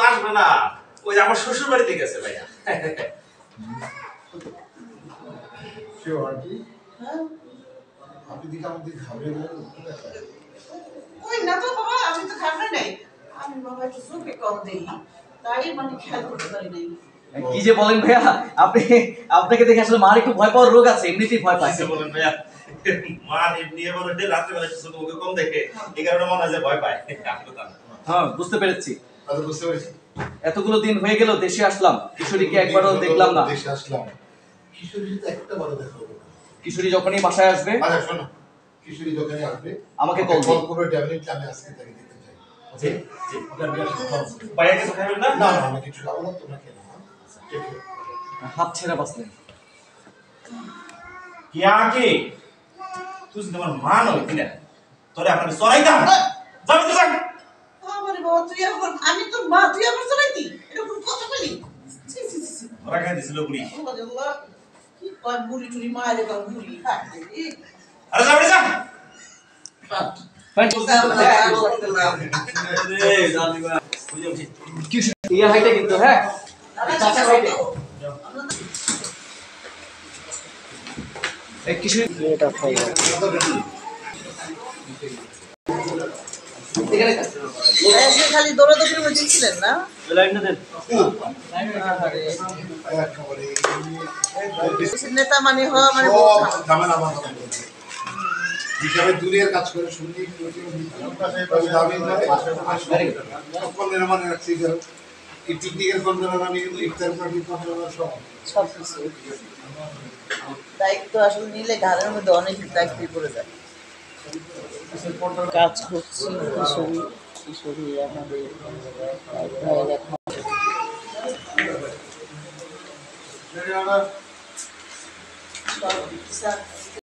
আসবে না, ওই আমার শ্বশুর বাড়িতে গেছে ভাইয়া। আপনি দিকে আমাদের ঘাবড়ে গেলেন। ওই না তো বাবা, আমি তো ঘাবড়ে নাই। আমি বাবা একটু চোখে কম দেই, তাই মানে খেয়াল করতে পারি নাই। কি যে বলেন ভাইয়া, আপনি আপনাকে দেখে আসলে মার একটু ভয় পাওয়ার রোগ আছে, এমনিতেই ভয় পায়। বলেন ভাইয়া, মা এমনি বলে রাত্রে বেলা একটু চোখে কম দেখে, এই কারণে মনে হয় যে ভয় পায়। হ্যাঁ, বুঝতে পেরেছি। আচ্ছা, বুঝতে পেরেছি। এতগুলো দিন হয়ে গেল দেশে আসলাম, কিশোরীকে একবারও দেখলাম না। দেশে আসলাম, কিশোরী তো একটা বারো দেখা হলো না। কিশোরী যখনই বাসায় আসবে, আচ্ছা শোনো, কিশোরী দোকানে আসবে, আমাকে কল করবে, ডেফিনেটলি আমি আজকে তাকে দেখতে চাই। জি জি, ভাইয়া কিছু খাবেন না? না না, আমি কিছু খাবো না, তোমরা খেয়ে নাও। ঠিক আছে। হাত ছেড়া বাঁচলেন। কি আগে তুই তোমার মা নয় কিনা, তোরে আপনাকে চড়াইতাম, যাবে তো যান। আমারে বাবা, তুই এখন, আমি তোর মা, তুই আমার চলাইতি, এটা কোন কথা বলি? ছি ছি ছি। ওরা খাই দিছিল বুড়ি। আল্লাহ আল্লাহ, কি কয় বুড়ি টুড়ি মায়ের কয় বুড়ি হাঁটতে। আরে যাবে যা। ইয়া হাইটে কিন্তু, হ্যাঁ চাচা হাইটে। এই কিশোরী এটা খাই এখানে খালি দৌড়াদৌড়ির মধ্যে ছিলেন না? লাইনটা দেন। নেতা মানে হওয়া মানে ঝামেলা আমার হিসাবে দুনিয়ার কাজ করে শুনি মানে রাখছি টেকনিক্যাল কন্ট্রোলার, আমি কিন্তু ইফতার পার্টি কন্ট্রোলার সব কিছু দায়িত্ব আসলে নিলে ঘরের মধ্যে অনেক দায়িত্বই পড়ে যায়। কাজ করছি কিশোরী, কিশোরী আমাদের